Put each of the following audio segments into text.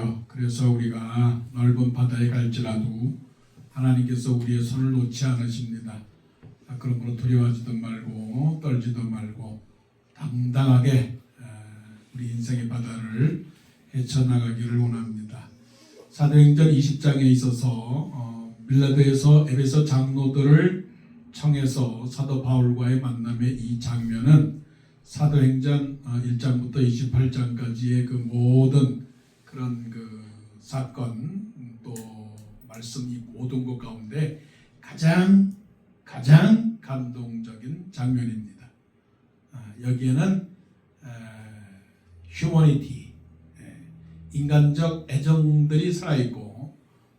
주여, 그래서 우리가 넓은 바다에 갈지라도 하나님께서 우리의 손을 놓지 않으십니다. 그러므로 두려워하지도 말고 떨지도 말고 당당하게 우리 인생의 바다를 헤쳐나가기를 원합니다. 사도행전 20장에 있어서 밀라도에서 에베소 장로들을 청해서 사도 바울과의 만남의 이 장면은 사도행전 1장부터 28장까지의 그 모든 그런 그 사건 또 말씀 이 모든 것 가운데 가장 감동적인 장면입니다. 여기에는 휴머니티, 인간적 애정들이 살아있고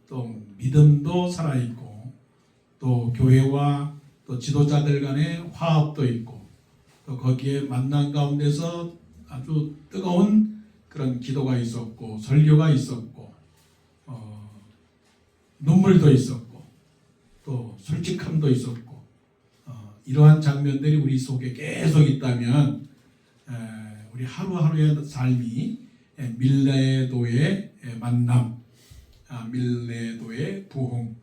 또 믿음도 살아있고 또 교회와 또 지도자들 간의 화합도 있고 또 거기에 만난 가운데서 아주 뜨거운 그런 기도가 있었고 설교가 있었고 눈물도 있었고 또 솔직함도 있었고 이러한 장면들이 우리 속에 계속 있다면 우리 하루하루의 삶이 밀레도의 만남, 밀레도의 부흥,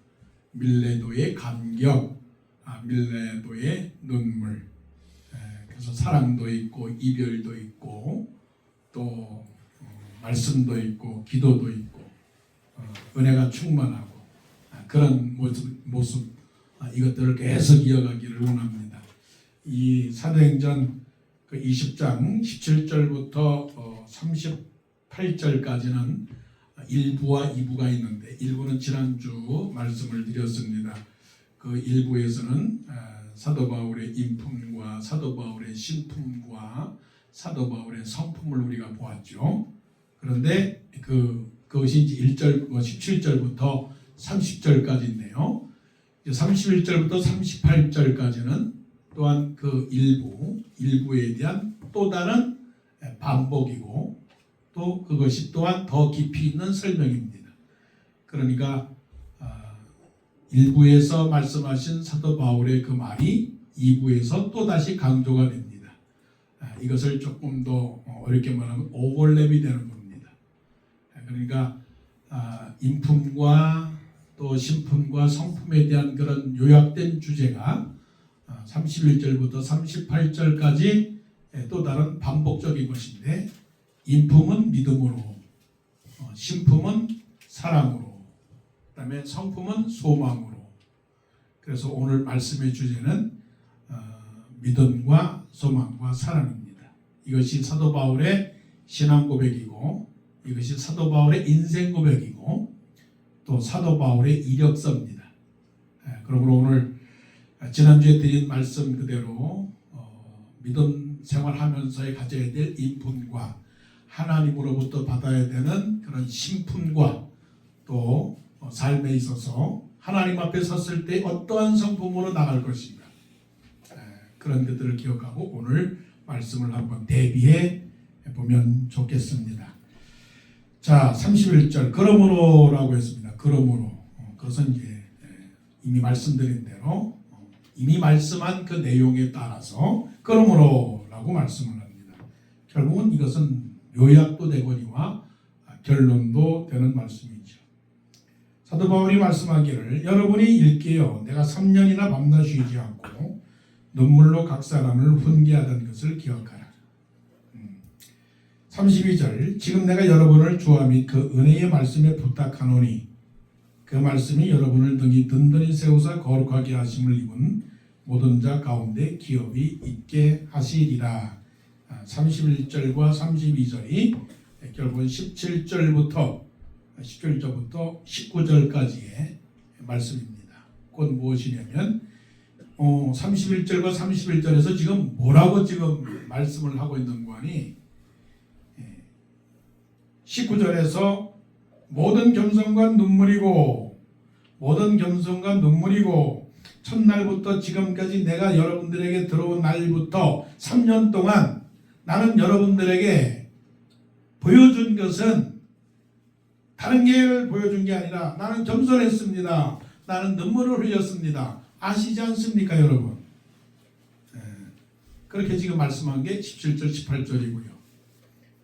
밀레도의 감격, 밀레도의 눈물, 그래서 사랑도 있고 이별도 있고 또 말씀도 있고 기도도 있고 은혜가 충만하고 그런 모습 이것들을 계속 이어가기를 원합니다. 이 사도행전 20장 17절부터 38절까지는 1부와 2부가 있는데 1부는 지난주 말씀을 드렸습니다. 그 1부에서는 사도 바울의 인품과 사도 바울의 신품과 사도 바울의 성품을 우리가 보았죠. 그런데 그것이 이제 1절 17절부터 30절까지인데요. 31절부터 38절까지는 또한 그 일부에 대한 또 다른 반복이고 또 그것이 또한 더 깊이 있는 설명입니다. 그러니까 1부에서 말씀하신 사도 바울의 그 말이 2부에서 또다시 강조가 됩니다. 이것을 조금 더 어렵게 말하면 오버랩이 되는 겁니다. 그러니까 인품과 또 신품과 성품에 대한 그런 요약된 주제가 31절부터 38절까지 또 다른 반복적인 것인데 인품은 믿음으로, 신품은 사랑으로, 그 다음에 성품은 소망으로. 그래서 오늘 말씀의 주제는 믿음과 소망과 사랑입니다. 이것이 사도 바울의 신앙 고백이고 이것이 사도 바울의 인생 고백이고 또 사도 바울의 이력서입니다. 그러므로 오늘 지난주에 드린 말씀 그대로 믿음 생활하면서 가져야 될 인품과 하나님으로부터 받아야 되는 그런 신품과 또 삶에 있어서 하나님 앞에 섰을 때 어떠한 성품으로 나갈 것인가 그런 것들을 기억하고 오늘 말씀을 한번 대비해 보면 좋겠습니다. 자, 31절 그러므로라고 했습니다. 그러므로 그것은 이제 이미 말씀드린 대로 이미 말씀한 그 내용에 따라서 그러므로라고 말씀을 합니다. 결국은 이것은 요약도 되거니와 결론도 되는 말씀이죠. 사도 바울이 말씀하기를 여러분이 읽기요 내가 3년이나 밤낮 쉬지 않고 눈물로 각 사람을 훈계하던 것을 기억하라. 32절 지금 내가 여러분을 주와 및 그 은혜의 말씀에 부탁하노니 그 말씀이 여러분을 등이 든든히 세우사 거룩하게 하심을 입은 모든 자 가운데 기업이 있게 하시리라. 31절과 32절이 결국은 17절부터 19절까지의 말씀입니다. 곧 무엇이냐면 31절과 31절에서 지금 뭐라고 지금 말씀을 하고 있는 거니 19절에서 모든 겸손과 눈물이고 첫날부터 지금까지 내가 여러분들에게 들어온 날부터 3년 동안 나는 여러분들에게 보여준 것은 다른 게 보여준 게 아니라 나는 겸손했습니다. 나는 눈물을 흘렸습니다. 아시지 않습니까 여러분? 그렇게 지금 말씀한 게 17절 18절이고요.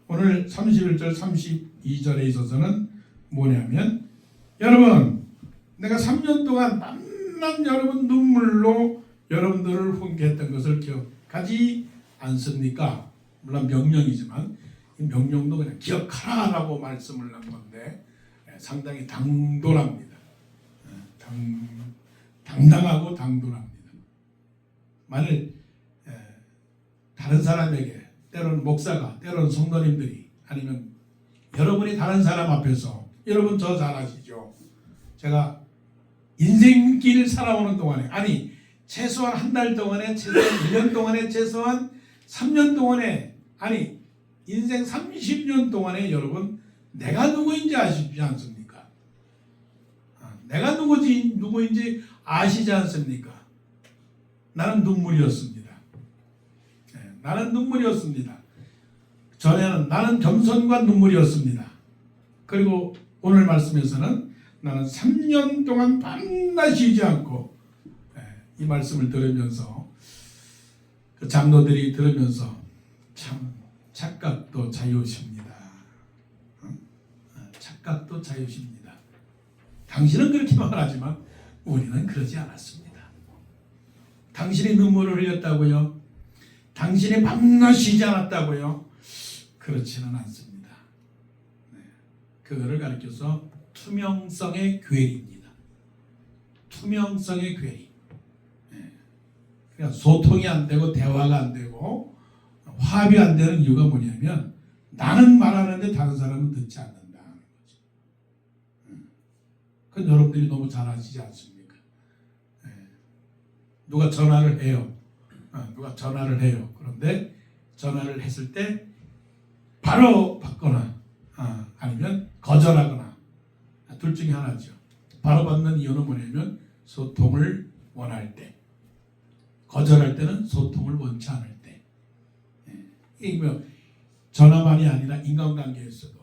오늘 31절 32절에 있어서는 뭐냐면 여러분 내가 3년 동안 만난 여러분 눈물로 여러분들을 훈계했던 것을 기억하지 않습니까? 물론 명령이지만 이 명령도 그냥 기억하라라고 말씀을 한 건데 상당히 당돌합니다. 당당하고 당돌합니다. 만일 다른 사람에게 때로는 목사가 때로는 성도님들이 아니면 여러분이 다른 사람 앞에서 여러분 저 잘 아시죠? 제가 인생길 살아오는 동안에 아니 최소한 한 달 동안에 최소한 1년 동안에 최소한 3년 동안에 아니 인생 30년 동안에 여러분 내가 누구인지 아시지 않습니까? 내가 누구인지 아시지 않습니까? 나는 눈물이었습니다. 나는 눈물이었습니다. 전에는 나는 겸손과 눈물이었습니다. 그리고 오늘 말씀에서는 나는 3년 동안 밤낮 쉬지 않고 이 말씀을 들으면서 그 장로들이 들으면서 참 착각도 자유십니다. 착각도 자유십니다. 당신은 그렇게 말하지만 우리는 그러지 않았습니다. 당신이 눈물을 흘렸다고요? 당신이 밤낮 쉬지 않았다고요? 그렇지는 않습니다. 그거를 가르쳐서 투명성의 괴리입니다. 투명성의 괴리. 그러니까 소통이 안 되고 대화가 안 되고 화합이 안 되는 이유가 뭐냐면 나는 말하는데 다른 사람은 듣지 않는다는 거죠. 그건 여러분들이 너무 잘 아시지 않습니까? 누가 전화를 해요. 그런데 전화를 했을 때 바로 받거나 아니면 거절하거나 둘 중에 하나죠. 바로 받는 이유는 뭐냐면 소통을 원할 때, 거절할 때는 소통을 원치 않을 때. 이게 뭐 전화만이 아니라 인간관계에서도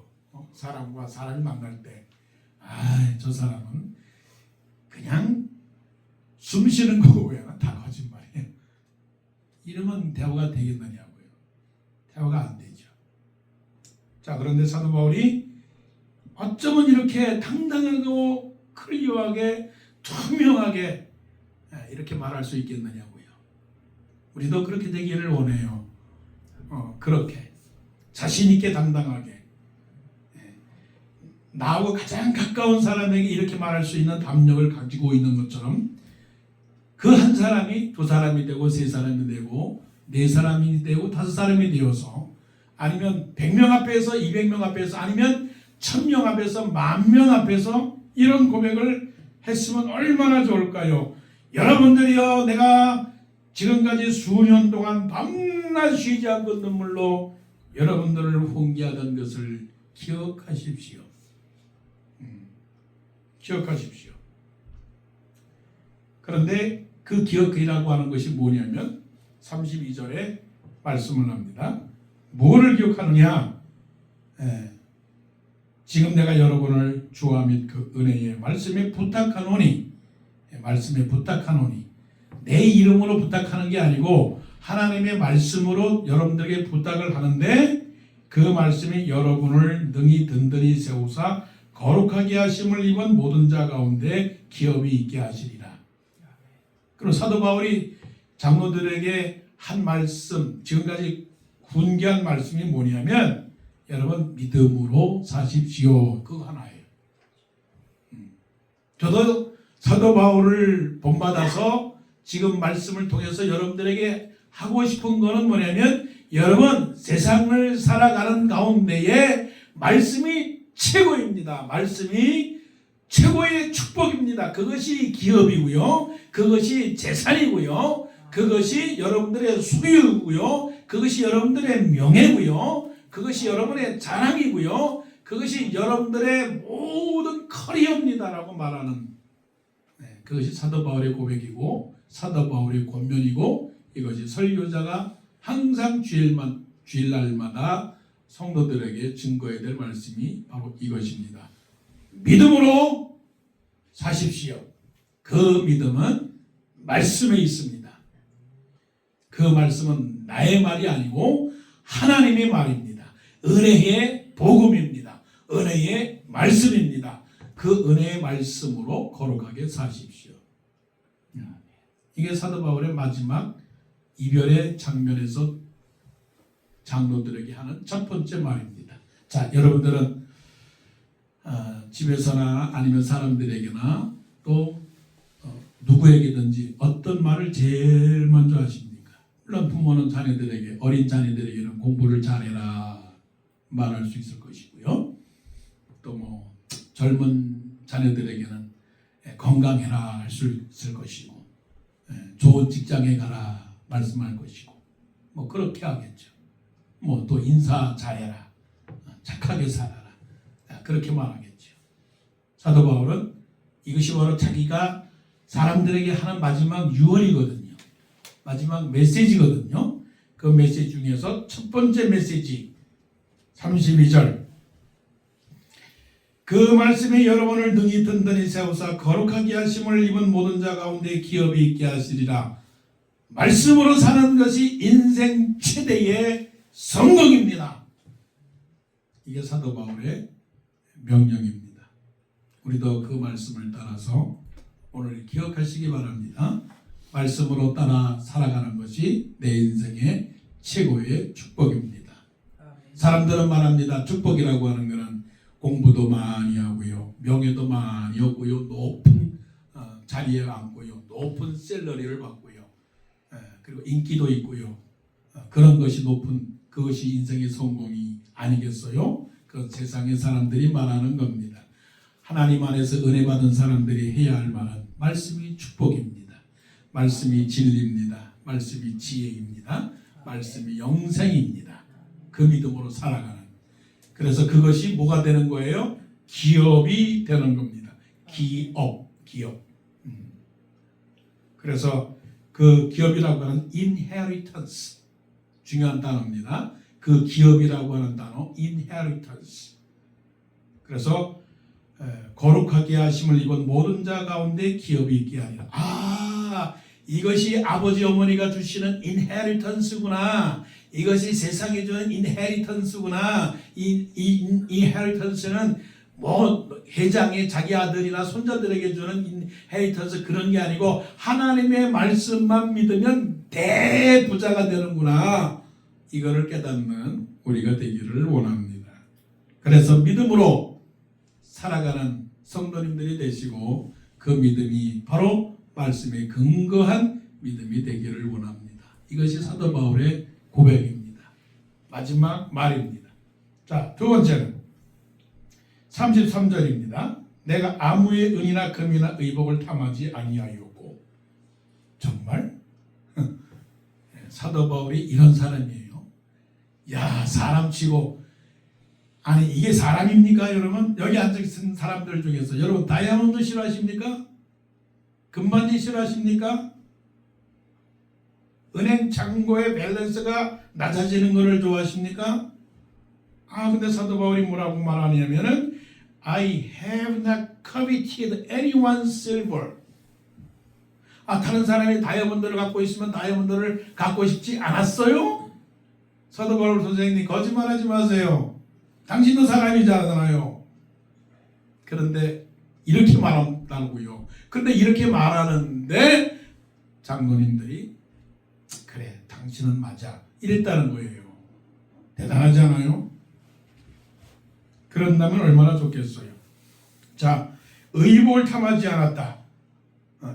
사람과 사람이 만날 때, 저 사람은 그냥 숨 쉬는 거고 다 거짓말이에요. 이러면 대화가 되겠느냐고요. 대화가 안 되죠. 자, 그런데 사도 바울이 어쩌면 이렇게 당당하고 클리어하게 투명하게 이렇게 말할 수 있겠느냐고요. 우리도 그렇게 되기를 원해요. 그렇게 자신 있게 당당하게 나하고 가장 가까운 사람에게 이렇게 말할 수 있는 담력을 가지고 있는 것처럼 그 한 사람이 두 사람이 되고 세 사람이 되고 네 사람이 되고 다섯 사람이 되어서 아니면 100명 앞에서 200명 앞에서 아니면 1000명 앞에서 10,000명 앞에서 이런 고백을 했으면 얼마나 좋을까요? 여러분들이요, 내가 지금까지 수년 동안 밤낮 쉬지 않고 눈물로 여러분들을 훈계하던 것을 기억하십시오. 기억하십시오. 그런데 그 기억이라고 하는 것이 뭐냐면 32절에 말씀을 합니다. 뭐를 기억하느냐? 지금 내가 여러분을 주와 및 그 은혜의 말씀에 부탁하노니 내 이름으로 부탁하는 게 아니고 하나님의 말씀으로 여러분들에게 부탁을 하는데 그 말씀이 여러분을 능히 든든히 세우사 거룩하게 하심을 입은 모든 자 가운데 기업이 있게 하시리라. 그리고 사도 바울이 장로들에게 한 말씀, 지금까지 훈계한 말씀이 뭐냐면 여러분 믿음으로 사십시오. 그거 하나예요. 저도 사도 바울을 본받아서 지금 말씀을 통해서 여러분들에게 하고 싶은 거는 뭐냐면 여러분 세상을 살아가는 가운데에 말씀이 최고입니다. 말씀이 최고의 축복입니다. 그것이 기업이고요. 그것이 재산이고요. 그것이 여러분들의 소유고요. 그것이 여러분들의 명예고요. 그것이 여러분의 자랑이고요. 그것이 여러분들의 모든 커리어입니다라고 말하는 그것이 사도 바울의 고백이고 사도 바울의 권면이고 이것이 설교자가 항상 주일날마다 성도들에게 증거해야 될 말씀이 바로 이것입니다. 믿음으로 사십시오. 그 믿음은 말씀에 있습니다. 그 말씀은 나의 말이 아니고 하나님의 말입니다. 은혜의 복음입니다. 은혜의 말씀입니다. 그 은혜의 말씀으로 거룩하게 사십시오. 이게 사도 바울의 마지막 이별의 장면에서 장로들에게 하는 첫 번째 말입니다. 자, 여러분들은 집에서나 아니면 사람들에게나 또 누구에게든지 어떤 말을 제일 먼저 하십니까? 물론 부모는 자녀들에게, 어린 자녀들에게는 공부를 잘해라 말할 수 있을 것이고요. 또 뭐 젊은 자녀들에게는 건강해라 할 수 있을 것이고, 좋은 직장에 가라 말씀할 것이고, 뭐 그렇게 하겠죠. 뭐 또 인사 잘해라, 착하게 살아라, 그렇게 말하겠죠. 사도 바울은 이것이 바로 자기가 사람들에게 하는 마지막 유언이거든요. 마지막 메시지거든요. 그 메시지 중에서 첫 번째 메시지 32절, 그 말씀에 여러분을 능히 든든히 세우사 거룩하게 하심을 입은 모든 자 가운데 기업이 있게 하시리라. 말씀으로 사는 것이 인생 최대의 성공입니다. 이게 사도 바울의 명령입니다. 우리도 그 말씀을 따라서 오늘 기억하시기 바랍니다. 말씀으로 따라 살아가는 것이 내 인생의 최고의 축복입니다. 사람들은 말합니다. 축복이라고 하는 것은 공부도 많이 하고요, 명예도 많이 얻고요, 높은 자리에 앉고요, 높은 샐러리를 받고요, 그리고 인기도 있고요, 그런 것이 그것이 인생의 성공이 아니겠어요? 그 세상의 사람들이 말하는 겁니다. 하나님 안에서 은혜 받은 사람들이 해야 할 말은 말씀이 축복입니다. 말씀이 진리입니다. 말씀이 지혜입니다. 말씀이 영생입니다. 그 믿음으로 살아가는. 그래서 그것이 뭐가 되는 거예요? 기업이 되는 겁니다. 기업. 그래서 그 기업이라고 하는 inheritance, 중요한 단어입니다. 그 기업이라고 하는 단어 inheritance. 그래서 거룩하게 하심을 입은 모든 자 가운데 기업이 있게 하리라. 이것이 아버지 어머니가 주시는 inheritance구나. 이것이 세상에 주는 inheritance구나. 이 inheritance는 뭐 회장의 자기 아들이나 손자들에게 주는 inheritance, 그런 게 아니고 하나님의 말씀만 믿으면 대부자가 되는구나. 이거를 깨닫는 우리가 되기를 원합니다. 그래서 믿음으로 살아가는 성도님들이 되시고, 그 믿음이 바로 말씀에 근거한 믿음이 되기를 원합니다. 이것이 사도 바울의 고백입니다. 마지막 말입니다. 자, 두 번째는 33절입니다. 내가 아무의 은이나 금이나 의복을 탐하지 아니하였고. 정말 사도 바울이 이런 사람이에요. 야, 사람치고, 아니 이게 사람입니까 여러분? 여기 앉아있는 사람들 중에서 여러분 다이아몬드 싫어하십니까? 금반지 싫어하십니까? 은행 창고의 밸런스가 낮아지는 것을 좋아하십니까? 근데 사도 바울이 뭐라고 말하냐면은 I have not coveted anyone's silver. 다른 사람이 다이아몬드를 갖고 있으면 다이아몬드를 갖고 싶지 않았어요? 사도 바울 선생님, 거짓말하지 마세요. 당신도 사람이잖아요. 그런데 이렇게 말한다고요. 그런데 이렇게 말하는데 장로님들이 그래, 당신은 맞아, 이랬다는 거예요. 대단하지 않아요? 그런다면 얼마나 좋겠어요. 자, 의복을 탐하지 않았다.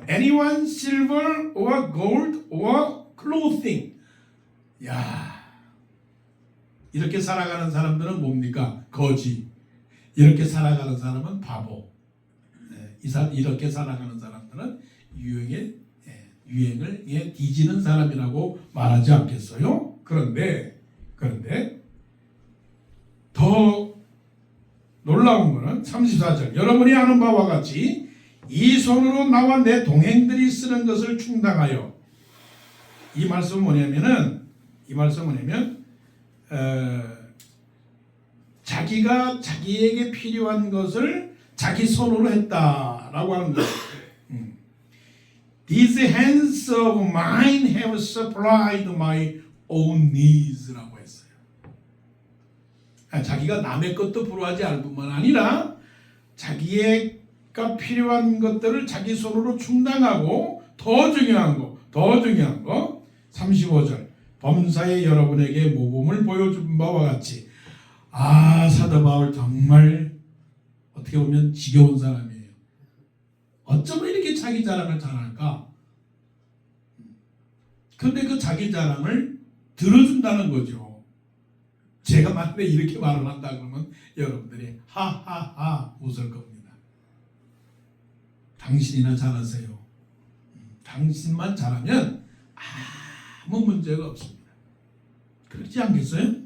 Anyone silver or gold or clothing. 야, 이렇게 살아가는 사람들은 뭡니까? 거지. 이렇게 살아가는 사람은 바보. 이렇게 살아가는 사람들은 유행을 뒤지는 사람이라고 말하지 않겠어요? 그런데 더 놀라운 것은 34절, 여러분이 아는 바와 같이 이 손으로 나와 내 동행들이 쓰는 것을 충당하여. 이 말씀은 뭐냐면 자기가 자기에게 필요한 것을 자기 손으로 했다라고 하는 거예요. These hands of mine have supplied my own needs라고 했어요. 자기가 남의 것도 부러워하지 않을 뿐만 아니라 자기가 필요한 것들을 자기 손으로 충당하고 더 중요한 거 35절 범사에 여러분에게 모범을 보여준 바와 같이 사도 바울 정말 어떻게 보면 지겨운 사람이에요. 어쩌면 이렇게 자기 자랑을 잘할까? 근데 그 자기 자랑을 들어준다는 거죠. 제가 만약에 이렇게 말을 한다 그러면 여러분들이 하하하 웃을 겁니다. 당신이나 잘하세요. 당신만 잘하면 아무 문제가 없습니다. 그렇지 않겠어요?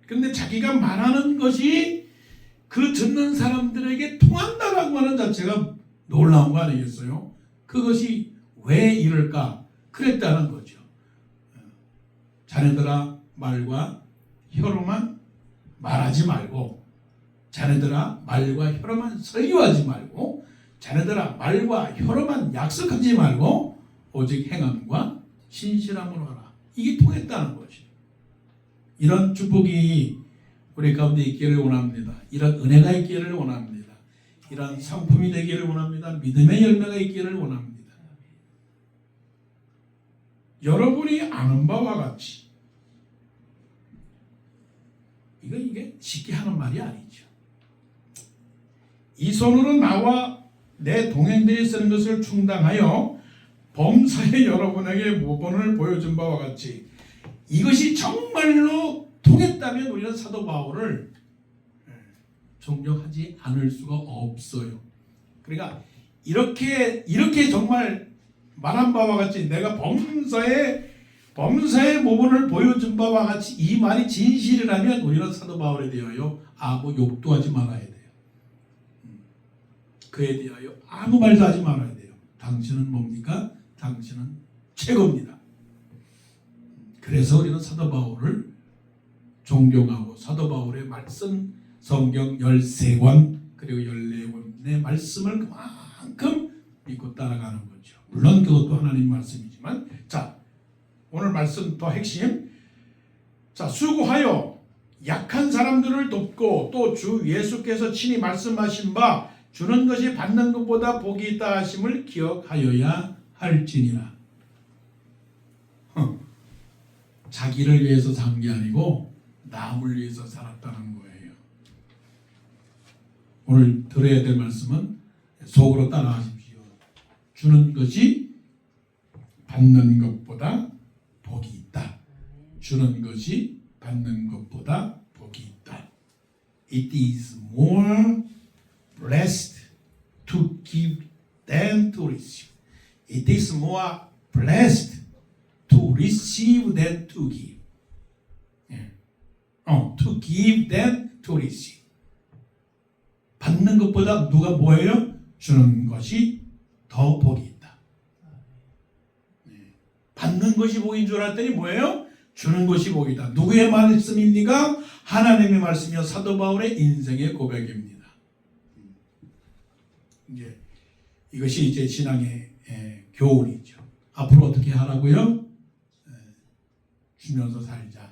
근데 자기가 말하는 것이 그 듣는 사람들에게 통한다라고 하는 자체가 놀라운 거 아니겠어요? 그것이 왜 이럴까? 그랬다는 거죠. 자네들아 말과 혀로만 말하지 말고, 자네들아 말과 혀로만 설교하지 말고, 자네들아 말과 혀로만 약속하지 말고 오직 행함과 신실함으로 하라. 이게 통했다는 거죠. 이런 축복이 우리 가운데 있기를 원합니다. 이런 은혜가 있기를 원합니다. 이런 상품이 되기를 원합니다. 믿음의 열매가 있기를 원합니다. 여러분이 아는 바와 같이 이게 쉽게 하는 말이 아니죠. 이 손으로 나와 내 동행들이 쓰는 것을 충당하여 범사에 여러분에게 모범을 보여준 바와 같이 이것이 정말로 통했다면 우리는 사도 바울을 존경하지 않을 수가 없어요. 그러니까 이렇게 정말 말한 바와 같이 내가 범사의 모범을 보여준 바와 같이 이 말이 진실이라면 우리는 사도 바울에 대하여 아무 욕도 하지 말아야 돼요. 그에 대하여 아무 말도 하지 말아야 돼요. 당신은 뭡니까? 당신은 최고입니다. 그래서 우리는 사도 바울을 존경하고 사도 바울의 말씀 성경 13권 그리고 14권의 말씀을 그만큼 믿고 따라가는 거죠. 물론 그것도 하나님 말씀이지만 자 오늘 말씀 더 핵심 자 수고하여 약한 사람들을 돕고 또 주 예수께서 친히 말씀하신 바 주는 것이 받는 것보다 복이 있다 하심을 기억하여야 할지니라. 자기를 위해서 산 게 아니고 남을 위해서 살았다는 거예요. 오늘 들어야 될 말씀은 속으로 따라하십시오. 주는 것이 받는 것보다 복이 있다. 주는 것이 받는 것보다 복이 있다. It is more blessed to give than to receive. It is more blessed to receive than to give. To give than to receive. 받는 것보다 누가 뭐예요? 주는 것이 더 복이 있다. 받는 것이 복인 줄 알았더니 뭐예요? 주는 것이 복이다. 누구의 말씀입니까? 하나님의 말씀이요 사도 바울의 인생의 고백입니다. 이제 이것이 이제 신앙의 교훈이죠. 앞으로 어떻게 하라고요? 주면서 살자.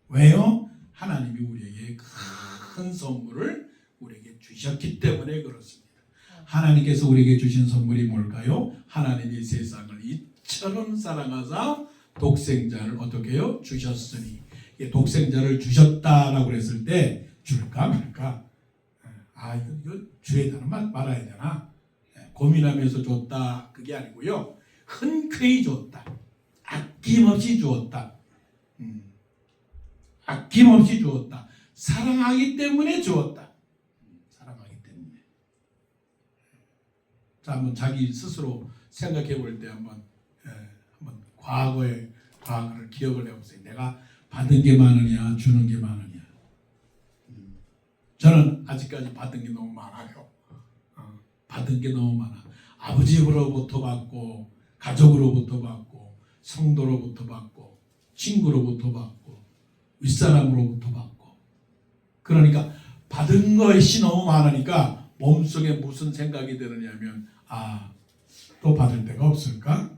왜요? 하나님이 우리에게 큰 선물을 우리에게 주셨기 때문에 그렇습니다. 하나님께서 우리에게 주신 선물이 뭘까요? 하나님이 세상을 이처럼 사랑하사 독생자를 어떻게 해요? 주셨으니. 독생자를 주셨다라고 했을 때 줄까 말까? 이거 주에 되나 말아야 되나? 고민하면서 줬다 그게 아니고요. 흔쾌히 줬다. 아낌없이 주었다. 아낌없이 주었다. 사랑하기 때문에 주었다. 사랑하기 때문에. 자, 한번 자기 스스로 생각해 볼 때 한번 과거를 기억을 해보세요. 내가 받은 게 많으냐, 주는 게 많으냐. 저는 아직까지 받은 게 너무 많아요. 받은 게 너무 많아. 아버지로부터 받고, 가족으로부터 받고, 성도로부터 받고, 친구로부터 받고, 윗사람으로부터 받고. 그러니까 받은 것이 너무 많으니까 몸속에 무슨 생각이 드느냐면 또 받을 데가 없을까?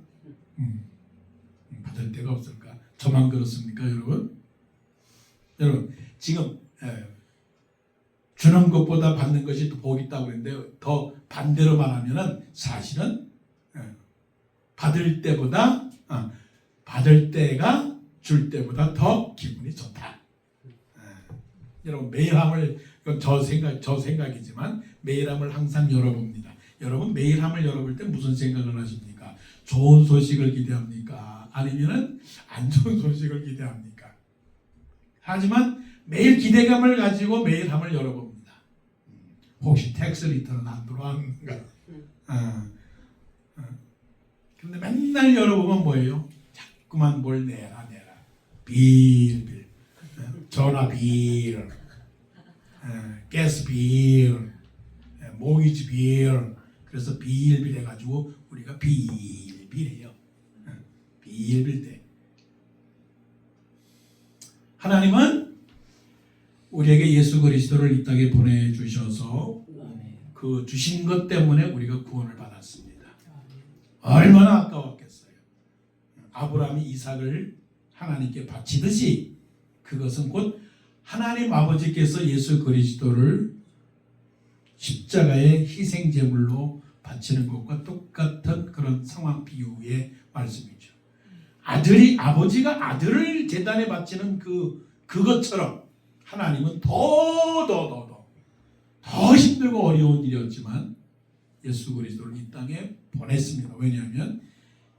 받을 데가 없을까? 저만 그렇습니까, 여러분? 여러분 지금 주는 것보다 받는 것이 더 복이 있다고 그랬는데 더 반대로 말하면은 사실은 받을 때가 줄 때보다 더 기분이 좋다. 여러분 매일함을 이건 저 생각이지만 매일함을 항상 열어봅니다. 여러분 매일함을 열어볼 때 무슨 생각을 하십니까? 좋은 소식을 기대합니까? 아니면은 안 좋은 소식을 기대합니까? 하지만 매일 기대감을 가지고 매일함을 열어봅니다. 혹시 텍스 리턴은 안 들어왔는가? 근데 맨날 열어보면 뭐예요? 자꾸만 뭘 내라. 빌. 전화 빌. 가스 빌. 모기지 빌. 그래서 빌 해가지고 우리가 빌해요. 빌 때. 하나님은 우리에게 예수 그리스도를 이 땅에 보내주셔서 그 주신 것 때문에 우리가 구원을 받았습니다. 얼마나 아까웠겠어요. 아브라함이 이삭을 하나님께 바치듯이 그것은 곧 하나님 아버지께서 예수 그리스도를 십자가의 희생제물로 바치는 것과 똑같은 그런 상황 비유의 말씀이죠. 아버지가 아들을 제단에 바치는 그것처럼 하나님은 더 힘들고 어려운 일이었지만 예수 그리스도를 이 땅에 보냈습니다. 왜냐하면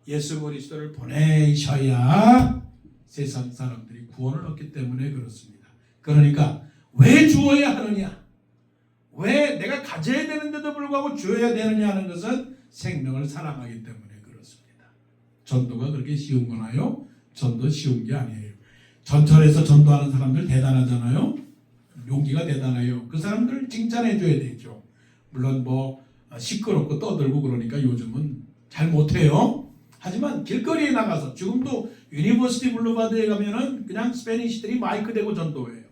예수 그리스도를 보내셔야 세상 사람들이 구원을 얻기 때문에 그렇습니다. 그러니까 왜 주어야 하느냐? 왜 내가 가져야 되는데도 불구하고 주어야 되느냐 하는 것은 생명을 사랑하기 때문에 그렇습니다. 전도가 그렇게 쉬운 거나요? 전도 쉬운 게 아니에요. 전철에서 전도하는 사람들 대단하잖아요. 용기가 대단해요. 그 사람들을 칭찬해 줘야 되죠. 물론 뭐 시끄럽고 떠들고 그러니까 요즘은 잘 못해요. 하지만 길거리에 나가서 지금도 유니버시티 블루바드에 가면은 그냥 스페니시들이 마이크 대고 전도해요.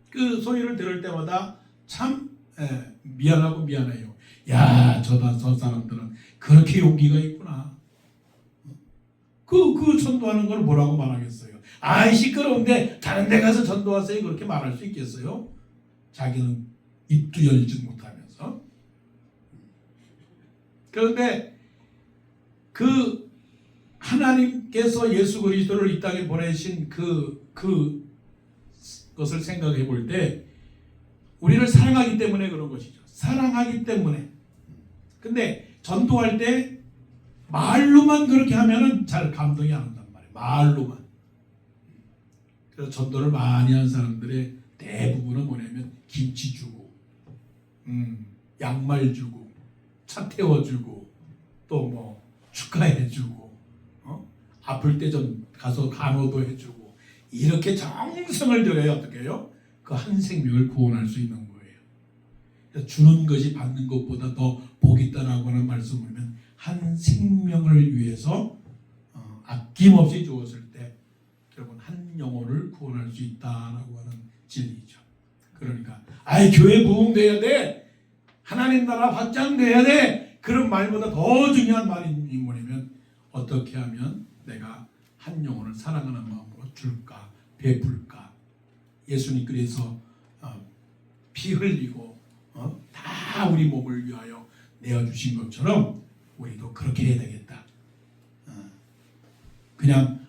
그 소리를 들을 때마다 참 미안해요. 야, 저 사람들은 그렇게 용기가 있구나. 그 전도하는 걸 뭐라고 말하겠어요? 아이 시끄러운데 다른 데 가서 전도하세요. 그렇게 말할 수 있겠어요? 자기는 입도 열지 못하면서. 그런데 그 하나님께서 예수 그리스도를 이 땅에 보내신 그것을 생각해 볼 때 우리를 사랑하기 때문에 그런 것이죠. 사랑하기 때문에. 근데 전도할 때 말로만 그렇게 하면은 잘 감동이 안 온단 말이에요. 말로만. 그래서 전도를 많이 한 사람들의 대부분은 뭐냐면 김치 주고, 양말 주고, 차 태워주고, 또 뭐 축하해주고, 아플 때 좀 가서 간호도 해주고, 이렇게 정성을 들여야 어떻게 해요? 그 한 생명을 구원할 수 있는 거예요. 주는 것이 받는 것보다 더 복이 있다라고 하는 말씀을 보면 한 생명을 위해서 아낌없이 주었을 때 여러분 한 영혼을 구원할 수 있다라고 하는 진리죠. 그러니까 교회 부흥돼야 돼. 하나님 나라 확장돼야 돼. 그런 말보다 더 중요한 말이 뭐냐면 어떻게 하면 내가 한 영혼을 사랑하는 마음으로 줄까 베풀까. 예수님 그래서 피 흘리고 다 우리 몸을 위하여 내어주신 것처럼 우리도 그렇게 해야 되겠다. 그냥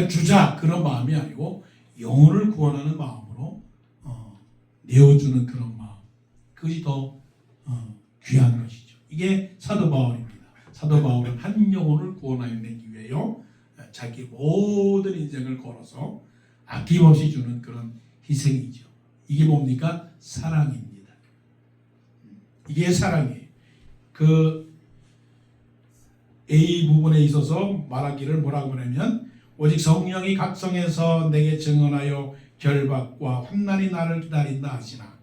주자 그런 마음이 아니고 영혼을 구원하는 마음으로 내어주는 그런 마음. 그것이 더 귀한 것이죠. 이게 사도 바울입니다. 사도 바울은 한 영혼을 구원하기 위해요. 자기 모든 인생을 걸어서 아낌없이 주는 그런 희생이죠. 이게 뭡니까? 사랑입니다. 이게 사랑이에요. 그 A 부분에 있어서 말하기를 뭐라고 하냐면 오직 성령이 각성해서 내게 증언하여 결박과 환난이 나를 기다린다 하시나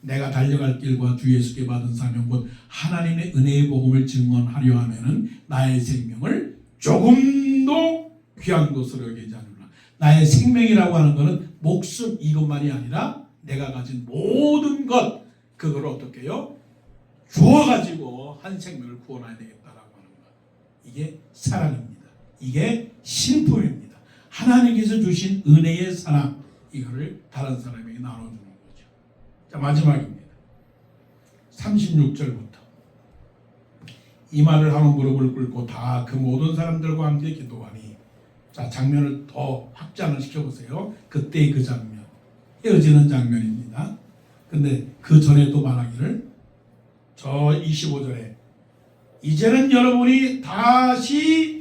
내가 달려갈 길과 주 예수께 받은 사명 곧 하나님의 은혜의 복음을 증언하려 하면은 나의 생명을 조금도 귀한 것으로 여기지 않으라. 나의 생명이라고 하는 것은 목숨 이것만이 아니라 내가 가진 모든 것 그걸 어떻게 해요? 주어가지고 한 생명을 구원해야 되겠다라고 하는 것. 이게 사랑입니다. 이게 신품입니다. 하나님께서 주신 은혜의 사랑, 이거를 다른 사람에게 나눠주는 거죠. 자, 마지막입니다. 36절부터 이 말을 하는 무릎을 꿇고 다 그 모든 사람들과 함께 기도하니, 자, 장면을 더 확장을 시켜보세요. 그때의 그 장면, 헤어지는 장면입니다. 근데 그 전에 또 말하기를, 저 25절에 이제는 여러분이 다시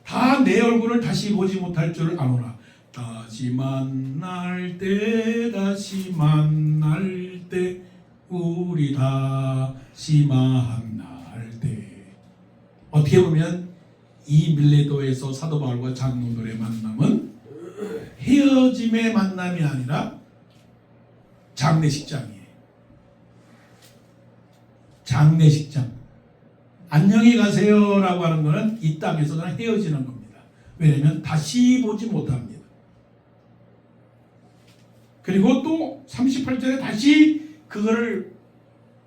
다 내 얼굴을 다시 보지 못할 줄 아노라. 다시 만날 때, 다시 만날 때, 우리 다시 만날 때. 어떻게 보면 이 밀레도에서 사도 바울과 장로들의 만남은 헤어짐의 만남이 아니라 장례식장이에요. 장례식장. 안녕히 가세요라고 하는 것은 이 땅에서 그냥 헤어지는 겁니다. 왜냐하면 다시 보지 못합니다. 그리고 또 38절에 다시 그거를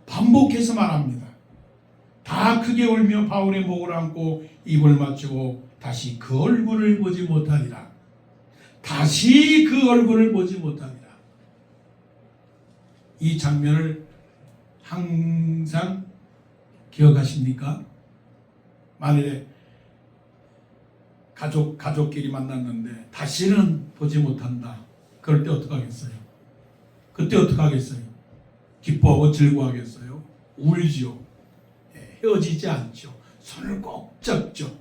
반복해서 말합니다. 다 크게 울며 바울의 목을 안고 입을 맞추고 다시 그 얼굴을 보지 못하리라. 다시 그 얼굴을 보지 못하리라. 이 장면을 항상 기억하십니까? 만일에 가족끼리 만났는데 다시는 보지 못한다. 그럴 때 어떡하겠어요? 그때 어떡하겠어요? 기뻐하고 즐거워하겠어요? 울지요. 헤어지지 않죠. 손을 꼭 잡죠.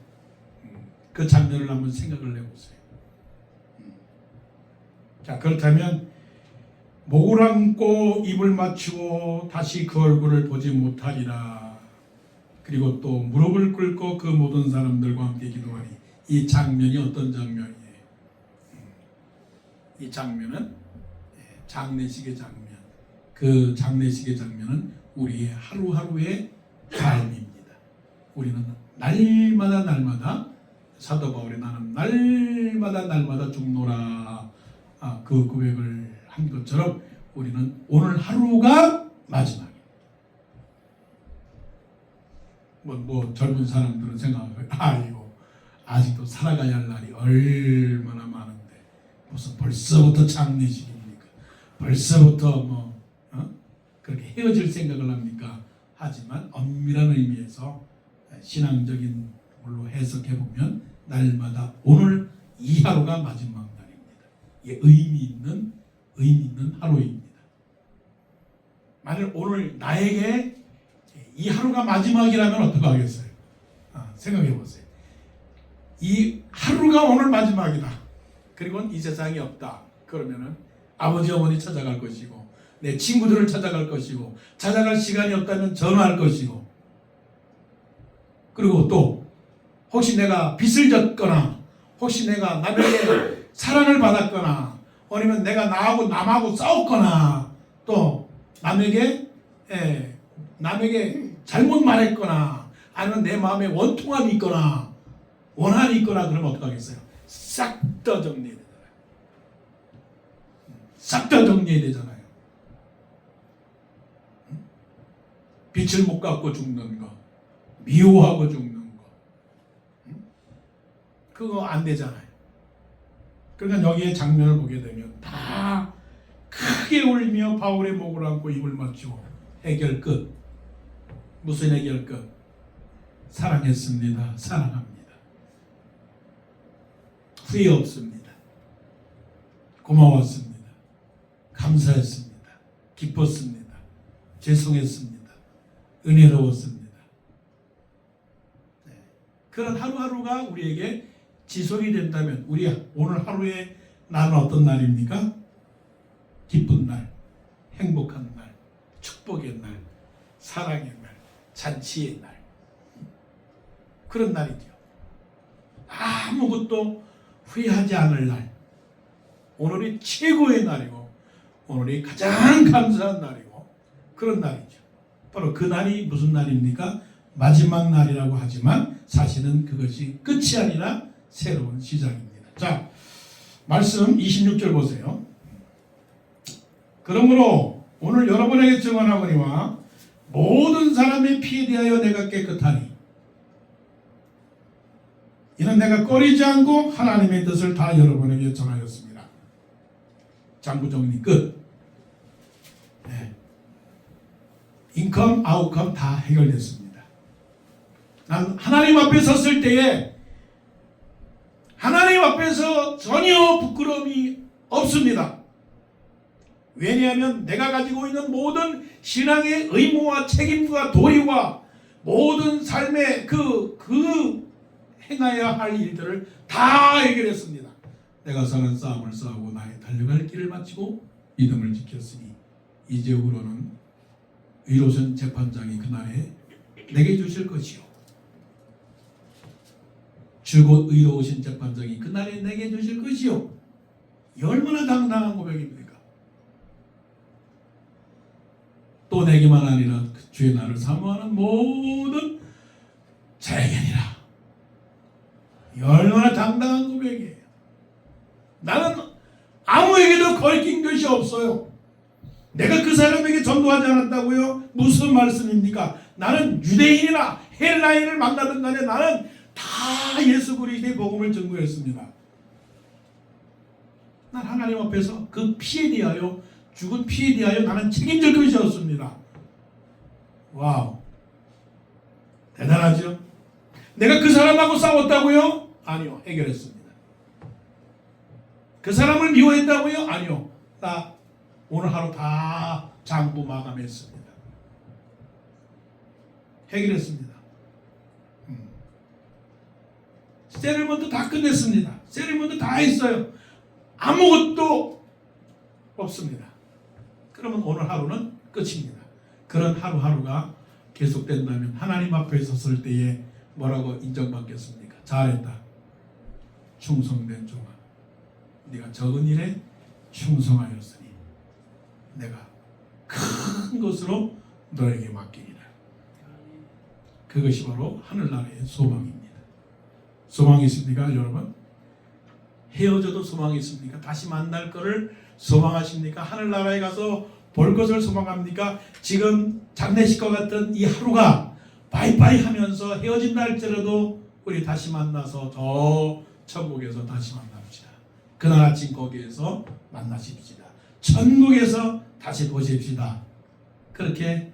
그 장면을 한번 생각을 해보세요. 자, 그렇다면 목을 안고 입을 맞추고 다시 그 얼굴을 보지 못하리라. 그리고 또 무릎을 꿇고 그 모든 사람들과 함께 기도하니, 이 장면이 어떤 장면이에요? 이 장면은 장례식의 장면. 그 장례식의 장면은 우리의 하루하루의 삶입니다. 우리는 날마다 사도 바울이 나는 날마다 죽노라, 그 고백을 한 것처럼 우리는 오늘 하루가 마지막입니다. 뭐 젊은 사람들은 생각하고, 아이고 아직도 살아가야 할 날이 얼마나 많은데 무슨 벌써부터 장례식입니까? 벌써부터 그렇게 헤어질 생각을 합니까? 하지만 엄밀한 의미에서 신앙적인 걸로 해석해 보면 날마다 오늘 이 하루가 마지막 날입니다. 이게 의미 있는 하루입니다. 만일 오늘 나에게 이 하루가 마지막이라면 어떻게 하겠어요? 생각해 보세요. 이 하루가 오늘 마지막이다. 그리고 이 세상이 없다. 그러면은 아버지 어머니 찾아갈 것이고, 내 친구들을 찾아갈 것이고, 찾아갈 시간이 없다면 전화할 것이고, 그리고 또 혹시 내가 빚을 졌거나, 혹시 내가 남에게 사랑을 받았거나, 아니면 내가 남하고 싸웠거나, 또 남에게 잘못 말했거나, 아니면 내 마음에 원통함이 있거나 원한이 있거나, 그러면 어떡하겠어요? 싹 다 정리해야 되잖아요. 싹 다 정리해야 되잖아요. 빛을 못 갖고 죽는 거, 미워하고 죽는 거, 그거 안 되잖아요. 그러니까 여기에 장면을 보게 되면 다 크게 울며 바울의 목을 안고 입을 맞추고, 해결 끝. 무슨 해결 끝? 사랑했습니다. 사랑합니다. 후회 없습니다. 고마웠습니다. 감사했습니다. 기뻤습니다. 죄송했습니다. 은혜로웠습니다. 그런 하루하루가 우리에게 지속이 된다면, 우리 오늘 하루에 나는 어떤 날입니까? 기쁜 날, 행복한 날, 축복의 날, 사랑의 날, 잔치의 날, 그런 날이죠. 아무것도 후회하지 않을 날, 오늘이 최고의 날이고, 오늘이 가장 감사한 날이고, 그런 날이죠. 바로 그 날이 무슨 날입니까? 마지막 날이라고 하지만 사실은 그것이 끝이 아니라 새로운 시작입니다. 자, 말씀 26절 보세요. 그러므로 오늘 여러분에게 증언하거니와 모든 사람의 피에 대하여 내가 깨끗하니, 이는 내가 꺼리지 않고 하나님의 뜻을 다 여러분에게 전하였습니다. 장부 정리 끝. 네. 인컴, 아웃컴 다 해결됐습니다. 난 하나님 앞에 섰을 때에 하나님 앞에서 전혀 부끄러움이 없습니다. 왜냐하면 내가 가지고 있는 모든 신앙의 의무와 책임과 도리와 모든 삶의 그 행해야 할 일들을 다 해결했습니다. 내가 선한 싸움을 싸우고 나의 달려갈 길을 마치고 믿음을 지켰으니 이제후로는 의로우신 재판장이 그날에 내게 주실 것이요 주곧 의로우신 재판장이 그날에 내게 주실 것이요. 이 얼마나 당당한 고백입니까? 또 내게만 아니라 주의 나를 사모하는 모든 자에게니라. 이 얼마나 당당한 고백이에요. 나는 아무에게도 거리낀 것이 없어요. 내가 그 사람에게 전도하지 않았다고요? 무슨 말씀입니까? 나는 유대인이나 헬라인을 만나든 간에 나는 다 예수 그리스도의 복음을 증거했습니다. 난 하나님 앞에서 그 피에 대하여 죽은 피에 대하여 나는 책임질 것이 없습니다. 와우, 대단하죠? 내가 그 사람하고 싸웠다고요? 아니요, 해결했습니다. 그 사람을 미워했다고요? 아니요, 나 오늘 하루 다 장부 마감했습니다. 해결했습니다. 세리먼트 다 끝냈습니다. 세리먼트 다 했어요. 아무것도 없습니다. 그러면 오늘 하루는 끝입니다. 그런 하루하루가 계속된다면 하나님 앞에 섰을 때에 뭐라고 인정받겠습니까? 잘했다. 충성된 종아. 네가 적은 일에 충성하였으니 내가 큰 것으로 너에게 맡기리라. 그것이 바로 하늘나라의 소망입니다. 소망이 있습니까, 여러분? 헤어져도 소망이 있습니까? 다시 만날 것을 소망하십니까? 하늘나라에 가서 볼 것을 소망합니까? 지금 장례식과 같은 이 하루가 바이바이 하면서 헤어진다 할지라도 우리 다시 만나서 저 천국에서 다시 만납시다. 그날 아침 거기에서 만나십시다. 천국에서 다시 보십시다. 그렇게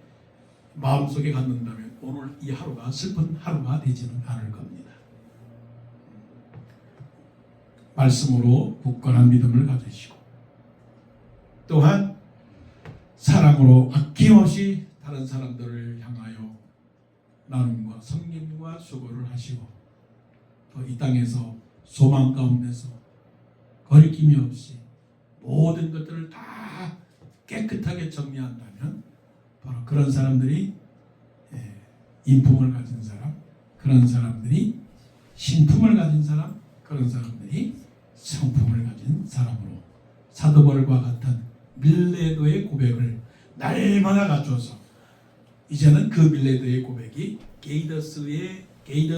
마음속에 갖는다면 오늘 이 하루가 슬픈 하루가 되지는 않을 겁니다. 말씀으로 굳건한 믿음을 가지시고 또한 사랑으로 아낌없이 다른 사람들을 향하여 나눔과 섬김과 수고를 하시고 또 이 땅에서 소망 가운데서 거리낌이 없이 모든 것들을 다 깨끗하게 정리한다면 바로 그런 사람들이 인품을 가진 사람, 그런 사람들이 신품을 가진 사람, 그런 사람들이 성품을 가진 사람으로 사도 바울과 같은 밀레도의 고백을 날마다 갖춰서 이제는 그 밀레도의 고백이 게이더스의